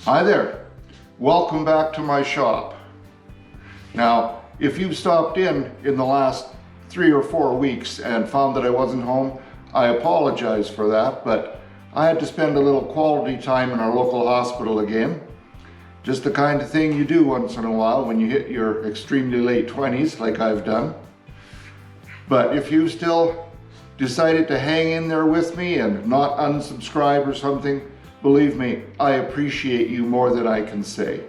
Hi there, welcome back to my shop. Now, if you've stopped in the last 3 or 4 weeks and found that I wasn't home, I apologize for that, but I had to spend a little quality time in our local hospital again. Just the kind of thing you do once in a while when you hit your extremely late 20s like I've done. But if you still decided to hang in there with me and not unsubscribe or something, believe me, I appreciate you more than I can say.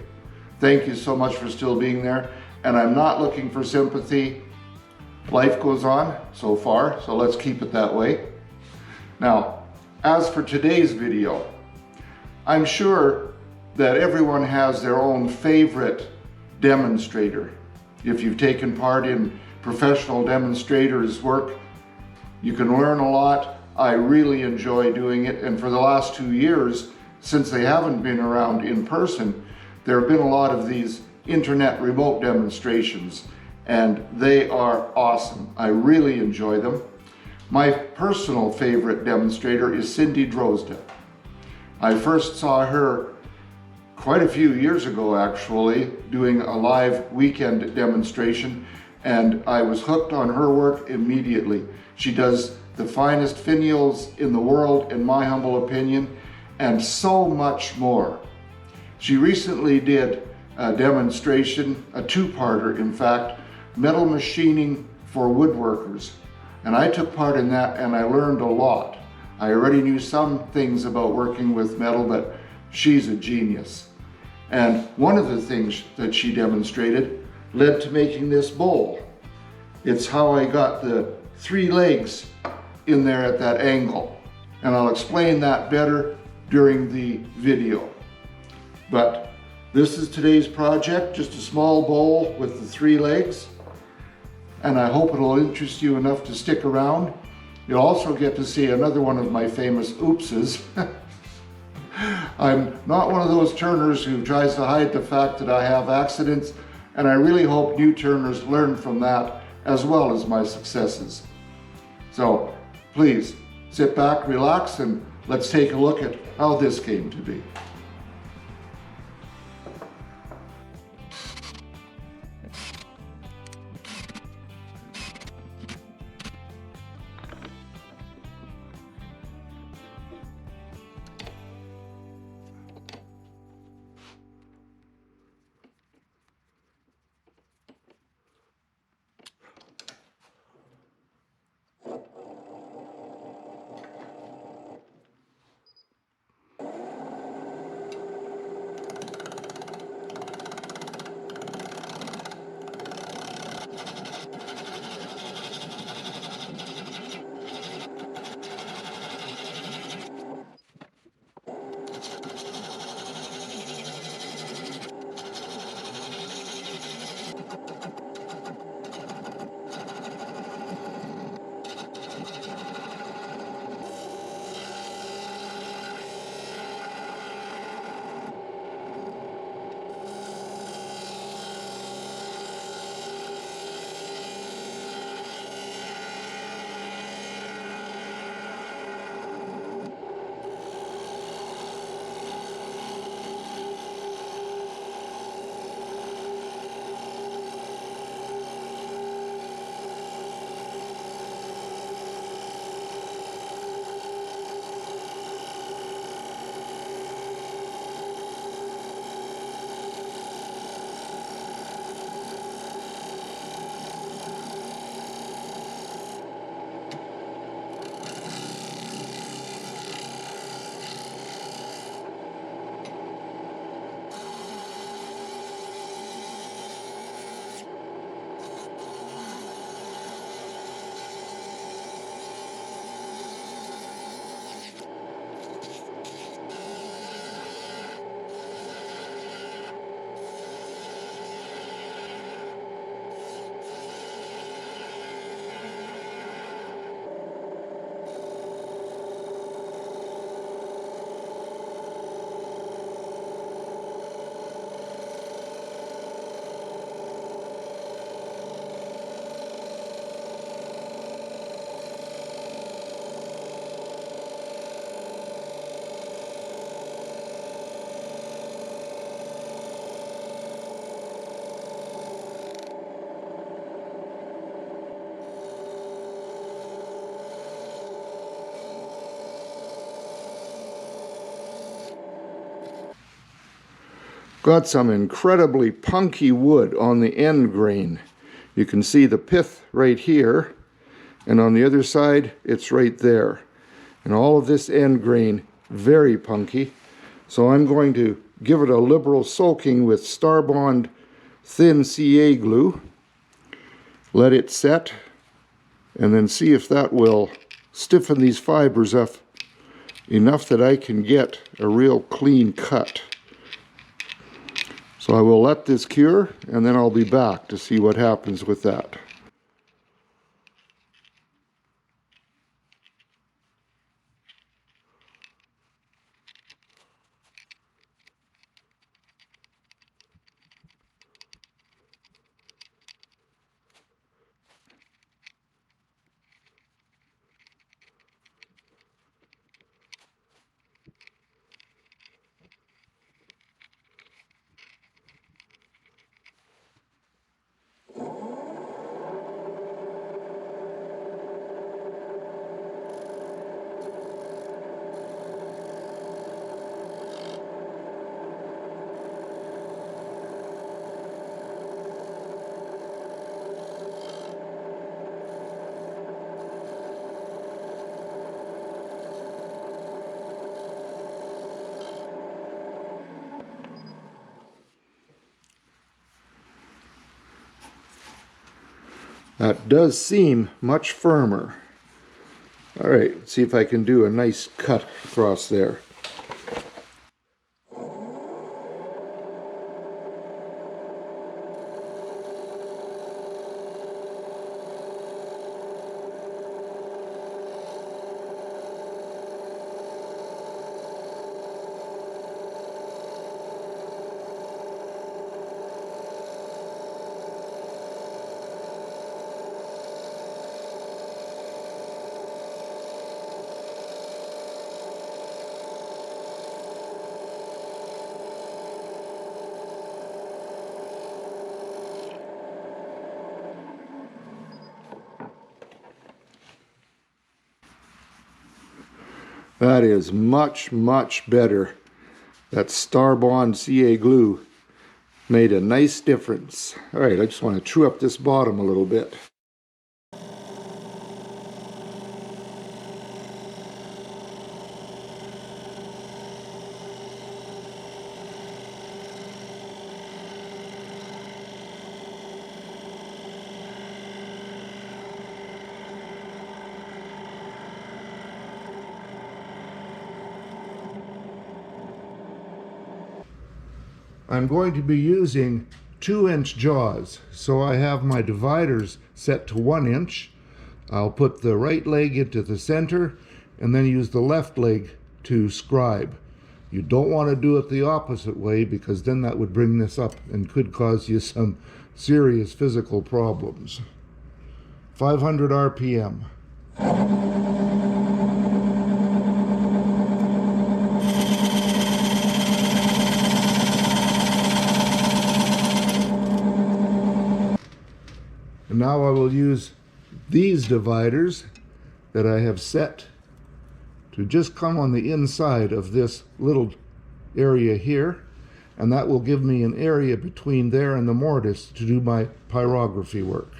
Thank you so much for still being there, and I'm not looking for sympathy. Life goes on so far, so let's keep it that way. Now, as for today's video, I'm sure that everyone has their own favorite demonstrator. If you've taken part in professional demonstrators' work, you can learn a lot. I really enjoy doing it, and for the last 2 years, since they haven't been around in person, there have been a lot of these internet remote demonstrations, and they are awesome. I really enjoy them. My personal favorite demonstrator is Cindy Drozda. I first saw her quite a few years ago, actually, doing a live weekend demonstration, and I was hooked on her work immediately. She does the finest finials in the world, in my humble opinion, and so much more. She recently did a demonstration, a two-parter in fact, metal machining for woodworkers. And I took part in that and I learned a lot. I already knew some things about working with metal, but she's a genius. And one of the things that she demonstrated led to making this bowl. It's how I got the 3 legs in there at that angle. And I'll explain that better during the video. But this is today's project, just a small bowl with the 3 legs. And I hope it'll interest you enough to stick around. You'll also get to see another one of my famous oopses. I'm not one of those turners who tries to hide the fact that I have accidents, and I really hope new turners learn from that as well as my successes. So please sit back, relax, and let's take a look at how this came to be. got some incredibly punky wood on the end grain. You can see the pith right here, and on the other side it's right there. And all of this end grain very punky. So I'm going to give it a liberal soaking with Starbond thin CA glue, let it set, and then see if that will stiffen these fibers up enough that I can get a real clean cut. So I will let this cure, and then I'll be back to see what happens with that. That does seem much firmer. All right, let's see if I can do a nice cut across there. That is much, much better. That Starbond CA glue made a nice difference. All right, I just want to true up this bottom a little bit. I'm going to be using 2-inch jaws, so I have my dividers set to 1 inch. I'll put the right leg into the center and then use the left leg to scribe. You don't want to do it the opposite way, because then that would bring this up and could cause you some serious physical problems. 500 RPM. And now I will use these dividers that I have set to just come on the inside of this little area here, and that will give me an area between there and the mortise to do my pyrography work.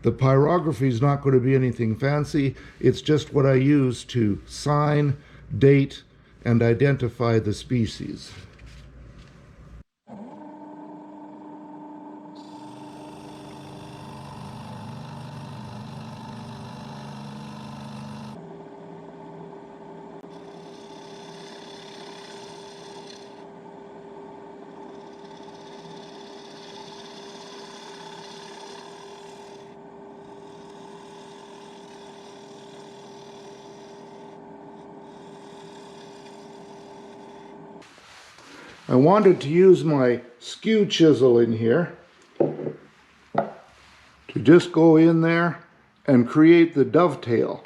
The pyrography is not going to be anything fancy. It's just what I use to sign, date, and identify the species. I wanted to use my skew chisel in here to just go in there and create the dovetail.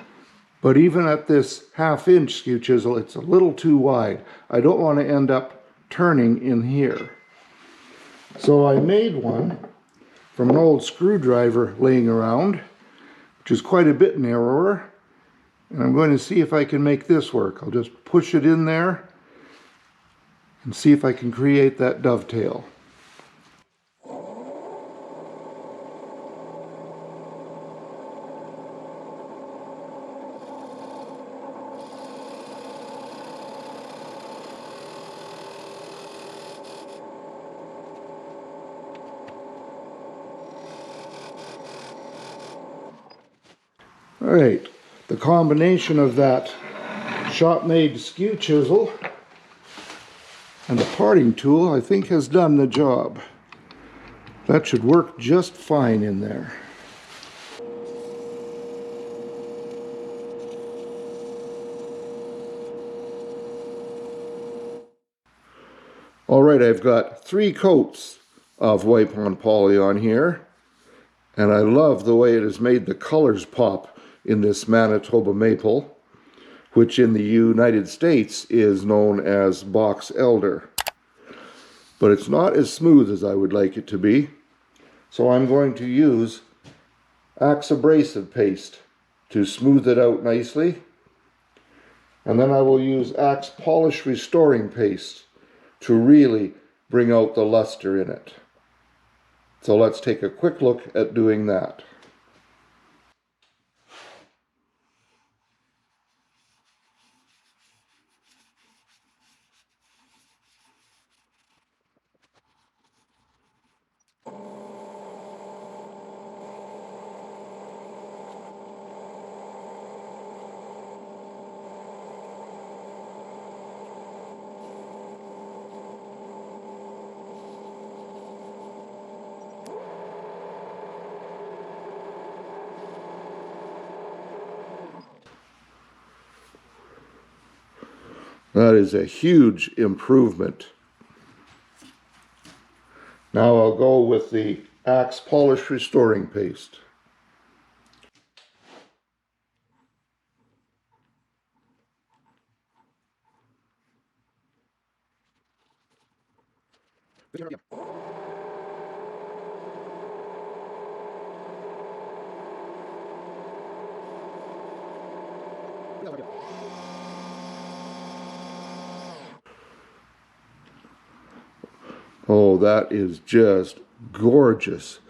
But even at this 1/2 inch skew chisel, it's a little too wide. I don't want to end up turning in here. So I made one from an old screwdriver laying around, which is quite a bit narrower. And I'm going to see if I can make this work. I'll just push it in there and see if I can create that dovetail. All right, the combination of that shop-made skew chisel and the parting tool, I think, has done the job. That should work just fine in there. All right, I've got 3 coats of wipe-on poly on here, and I love the way it has made the colors pop in this Manitoba maple, which in the United States is known as box elder. But it's not as smooth as I would like it to be, so I'm going to use Axe abrasive paste to smooth it out nicely, and then I will use Axe polish restoring paste to really bring out the luster in it. So let's take a quick look at doing that. That is a huge improvement. Now I'll go with the Axe polish restoring paste. Oh, that is just gorgeous.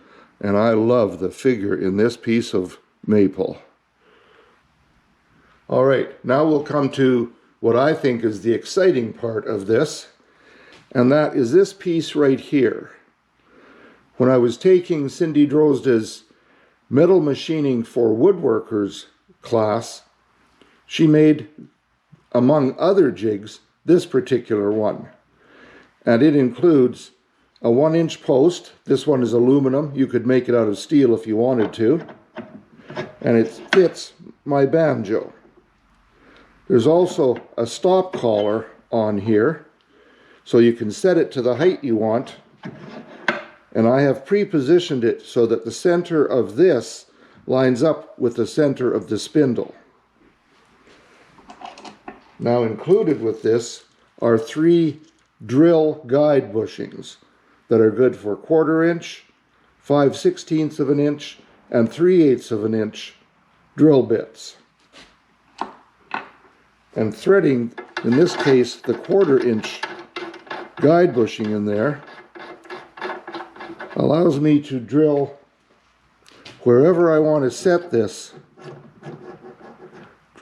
And I love the figure in this piece of maple. All right, now we'll come to what I think is the exciting part of this, and that is this piece right here. When I was taking Cindy Drozda's metal machining for woodworkers class, she made, among other jigs, this particular one. And it includes a 1-inch post. This one is aluminum. You could make it out of steel if you wanted to. And it fits my banjo. There's also a stop collar on here, so you can set it to the height you want. And I have pre-positioned it so that the center of this lines up with the center of the spindle. Now included with this are 3 drill guide bushings that are good for 1/4 inch, 5/16 of an inch, and 3/8 of an inch drill bits. And threading, in this case, the 1/4 inch guide bushing in there allows me to drill wherever I want to set this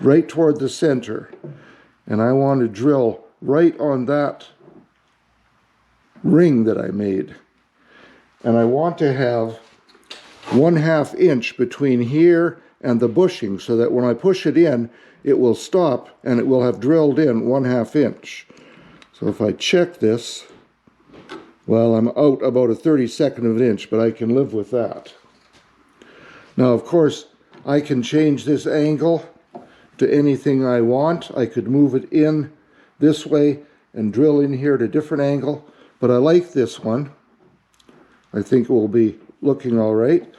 right toward the center. And I want to drill right on that ring that I made. And I want to have 1/2 inch between here and the bushing so that when I push it in, it will stop and it will have drilled in 1/2 inch. So if I check this, well, I'm out about a 32nd of an inch, but I can live with that. Now, of course, I can change this angle to anything I want. I could move it in this way and drill in here at a different angle, but I like this one. I think it will be looking all right.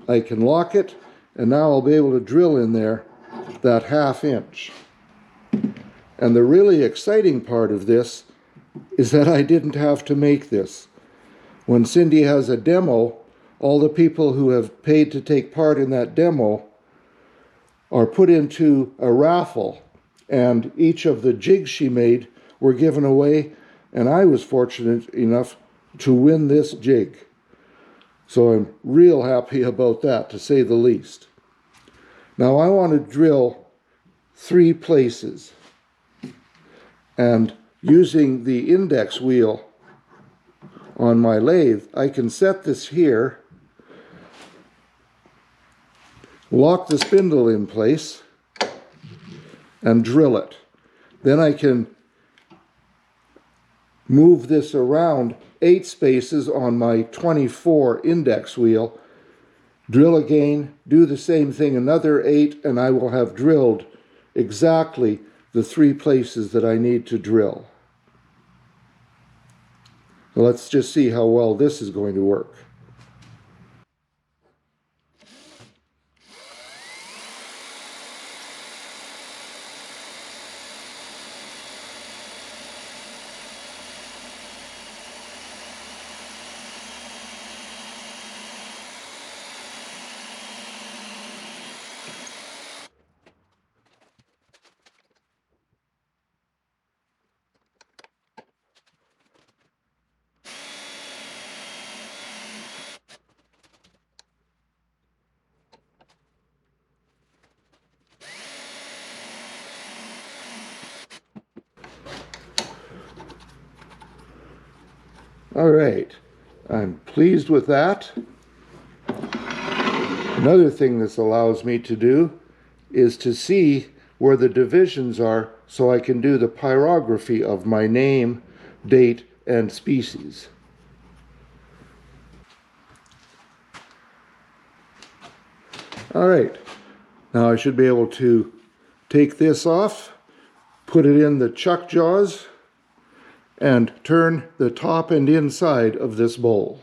I can lock it, and now I'll be able to drill in there that 1/2 inch. And the really exciting part of this is that I didn't have to make this. when Cindy has a demo, all the people who have paid to take part in that demo are put into a raffle, and each of the jigs she made were given away, and I was fortunate enough to win this jig. So I'm real happy about that, to say the least. Now I want to drill 3 places, and using the index wheel on my lathe, I can set this here, lock the spindle in place, and drill it. Then I can move this around 8 spaces on my 24 index wheel, drill again, do the same thing another 8, and I will have drilled exactly the 3 places that I need to drill. So let's just see how well this is going to work. All right, I'm pleased with that. Another thing this allows me to do is to see where the divisions are, so I can do the pyrography of my name, date, and species. All right, now I should be able to take this off, put it in the chuck jaws, and turn the top and inside of this bowl.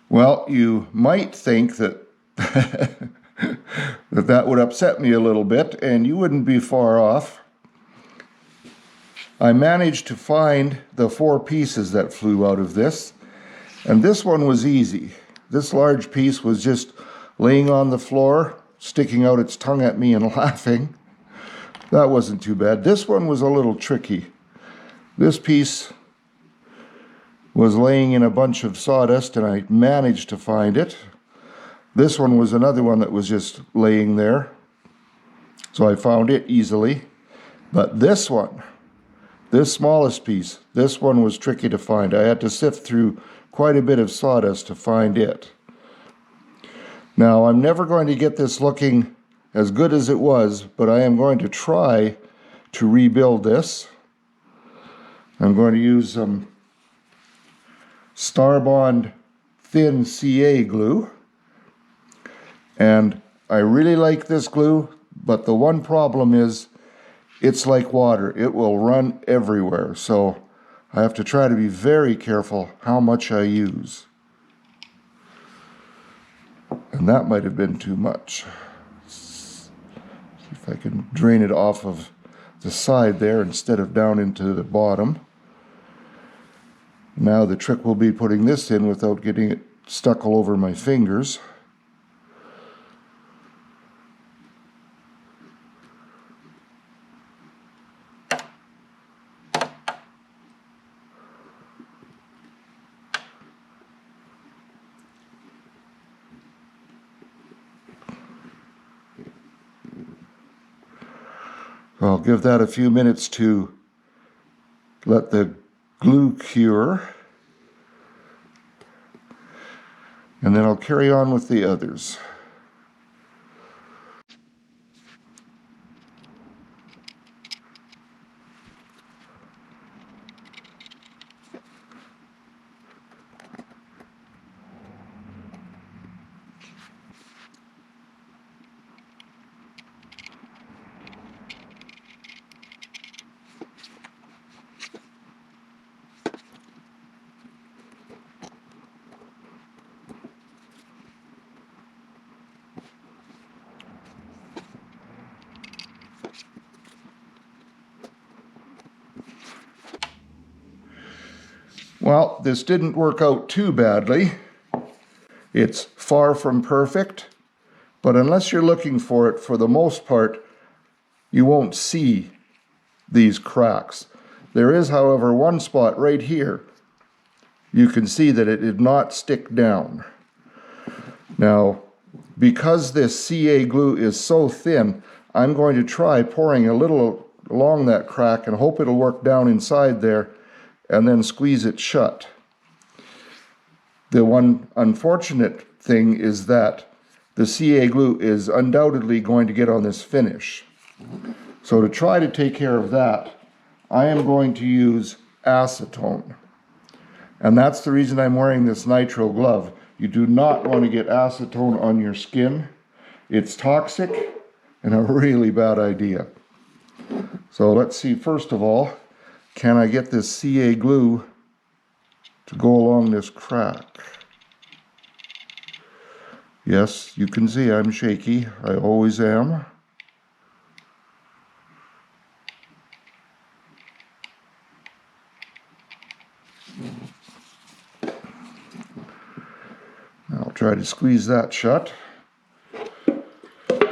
Well, you might think that that would upset me a little bit, and you wouldn't be far off. I managed to find the 4 pieces that flew out of this, and this one was easy. This large piece was just laying on the floor, sticking out its tongue at me and laughing. That wasn't too bad. This one was a little tricky. This piece was laying in a bunch of sawdust, and I managed to find it. This one was another one that was just laying there, so I found it easily. But this one, this smallest piece, this one was tricky to find. I had to sift through quite a bit of sawdust to find it. Now, I'm never going to get this looking as good as it was, but I am going to try to rebuild this. I'm going to use some Starbond thin CA glue, and I really like this glue, but the one problem is it's like water. It will run everywhere, so I have to try to be very careful how much I use. And that might have been too much. See if I can drain it off of the side there instead of down into the bottom. Now the trick will be putting this in without getting it stuck all over my fingers. I'll give that a few minutes to let the glue cure, and then I'll carry on with the others. Well, this didn't work out too badly. It's far from perfect, but unless you're looking for it, for the most part, you won't see these cracks. There is, however, one spot right here. You can see that it did not stick down. Now, because this CA glue is so thin, I'm going to try pouring a little along that crack and hope it'll work down inside there, and then squeeze it shut. The one unfortunate thing is that the CA glue is undoubtedly going to get on this finish. So to try to take care of that, I am going to use acetone. And that's the reason I'm wearing this nitrile glove. You do not want to get acetone on your skin. It's toxic and a really bad idea. So let's see, first of all, can I get this CA glue to go along this crack? Yes, you can see I'm shaky. I always am. I'll try to squeeze that shut.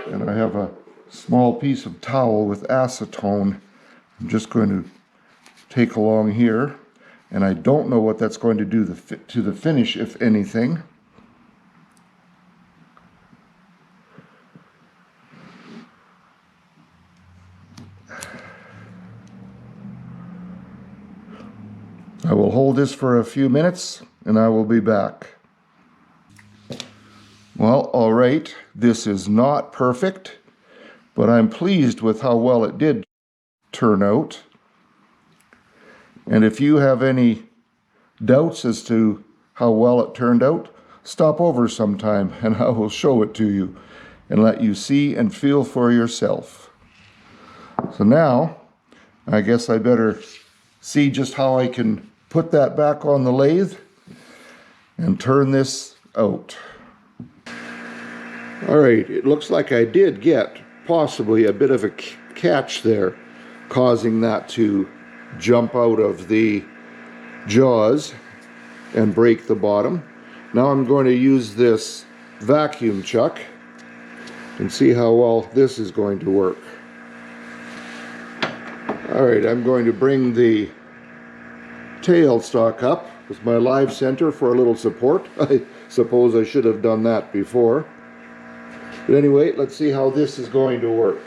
And I have a small piece of towel with acetone. I'm just going to take along here, and I don't know what that's going to do to the finish, if anything. I will hold this for a few minutes and I will be back. Well, all right, this is not perfect, but I'm pleased with how well it did turn out. And if you have any doubts as to how well it turned out, stop over sometime and I will show it to you and let you see and feel for yourself. So now, I guess I better see just how I can put that back on the lathe and turn this out. All right, it looks like I did get possibly a bit of a catch there, causing that to jump out of the jaws and break the bottom. Now I'm going to use this vacuum chuck and see how well this is going to work. All right, I'm going to bring the tail stock up with my live center for a little support. I suppose I should have done that before. But anyway, let's see how this is going to work.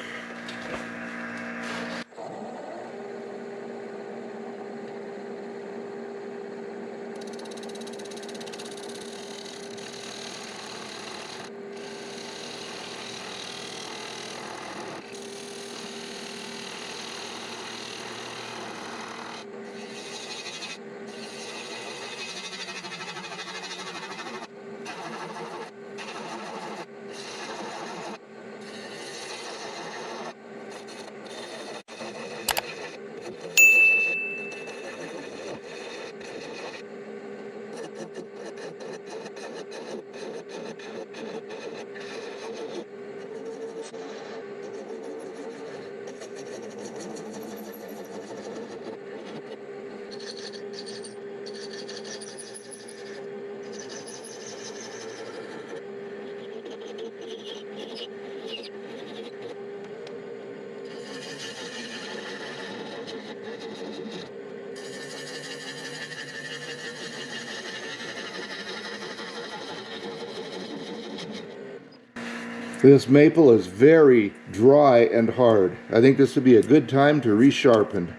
This maple is very dry and hard. I think this would be a good time to resharpen.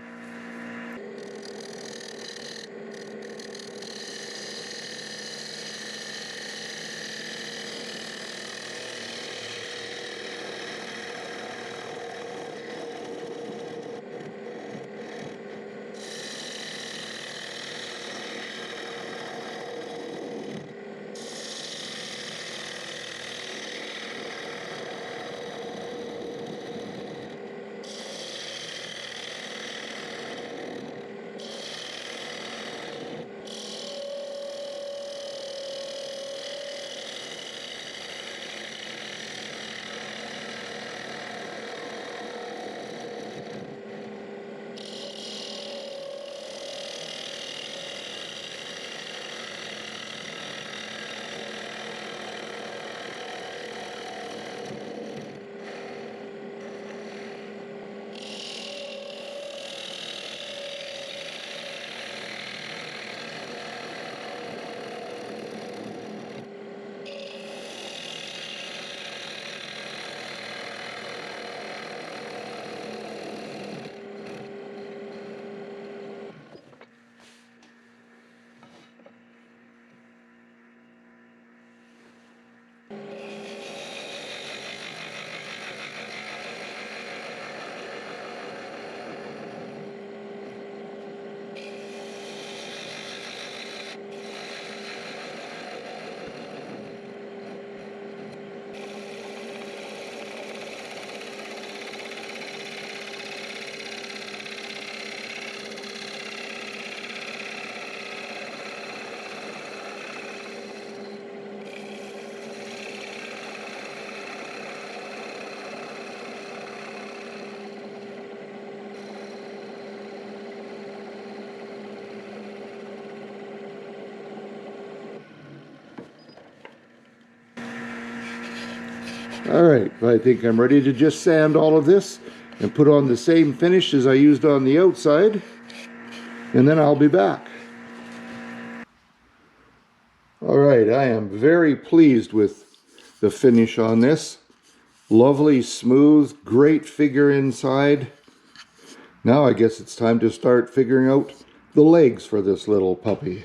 All right, I think I'm ready to just sand all of this and put on the same finish as I used on the outside, and then I'll be back. All right, I am very pleased with the finish on this. Lovely, smooth, great figure inside. Now I guess it's time to start figuring out the legs for this little puppy.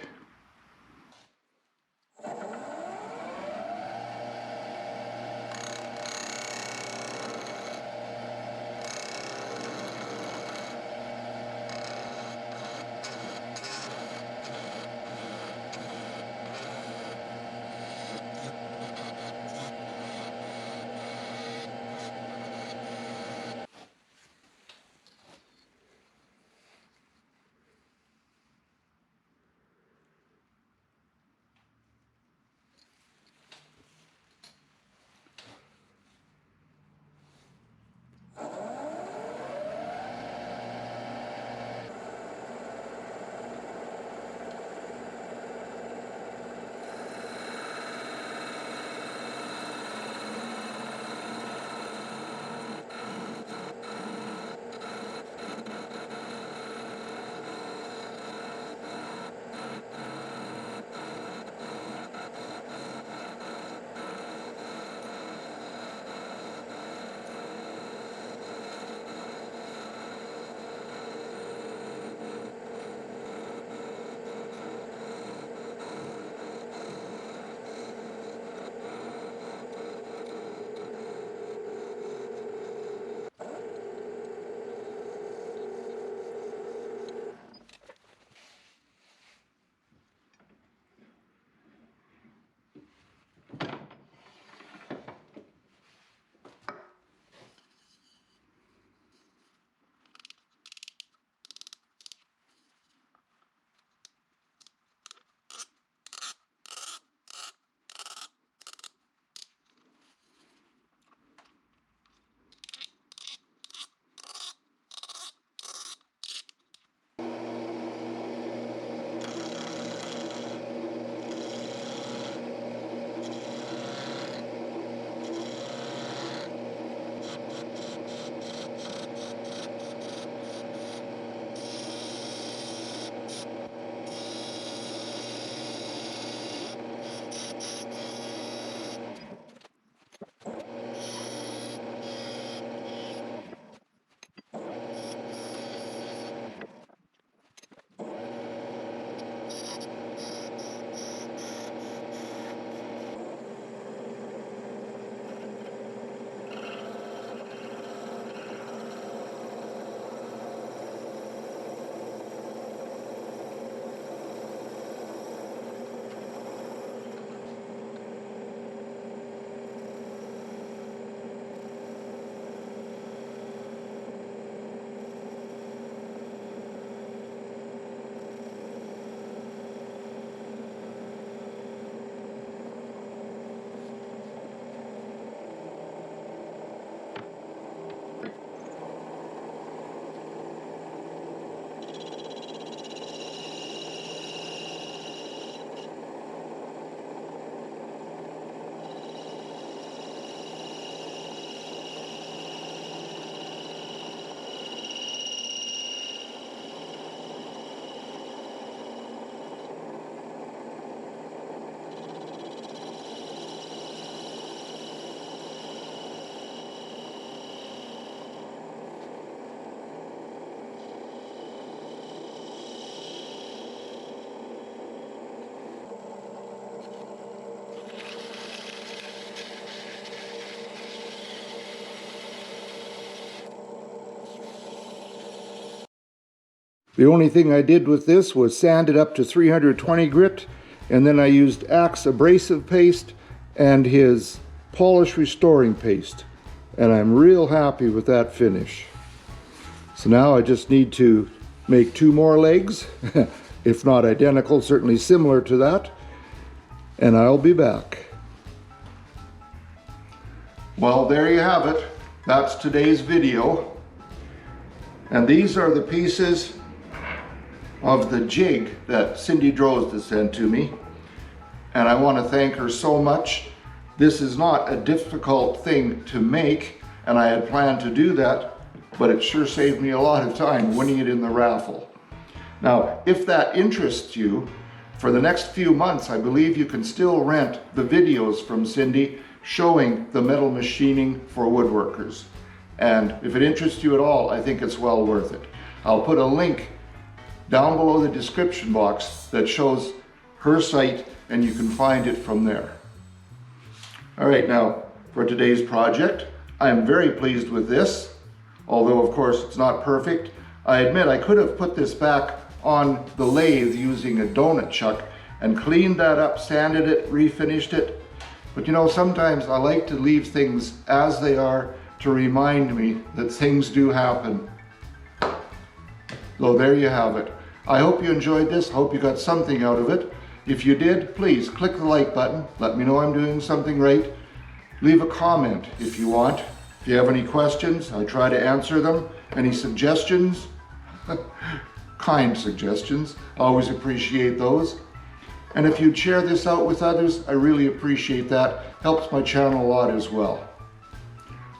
The only thing I did with this was sand it up to 320 grit, and then I used Axe abrasive paste and his polish restoring paste, and I'm real happy with that finish. So now I just need to make 2 more legs, if not identical, certainly similar to that, and I'll be back. Well, there you have it. That's today's video. And these are the pieces of the jig that Cindy Drozda sent to me. And I want to thank her so much This is not a difficult thing to make, and I had planned to do that, but it sure saved me a lot of time winning it in the raffle. Now, if that interests you, for the next few months, I believe you can still rent the videos from Cindy showing the metal machining for woodworkers. And if it interests you at all, I think it's well worth it. I'll put a link down below the description box that shows her site, and you can find it from there. All right, now for today's project, I am very pleased with this, although of course it's not perfect. I admit I could have put this back on the lathe using a donut chuck and cleaned that up, sanded it, refinished it. But you know, sometimes I like to leave things as they are to remind me that things do happen. So there you have it. I hope you enjoyed this. Hope you got something out of it. If you did, please click the like button. Let me know I'm doing something right. Leave a comment if you want. If you have any questions, I try to answer them. Any suggestions? Kind suggestions. Always appreciate those. And if you'd share this out with others, I really appreciate that. Helps my channel a lot as well.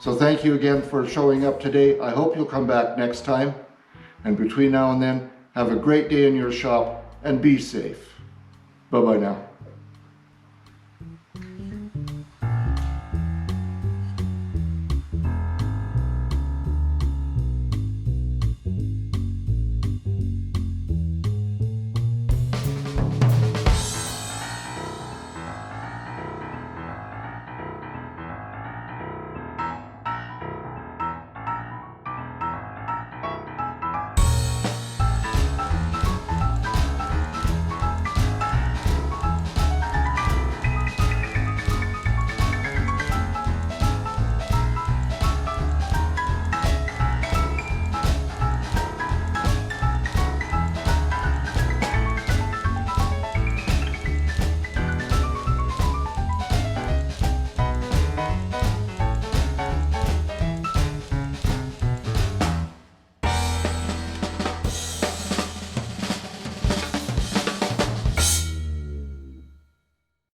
So thank you again for showing up today. I hope you'll come back next time. And between now and then, have a great day in your shop and be safe. Bye-bye now.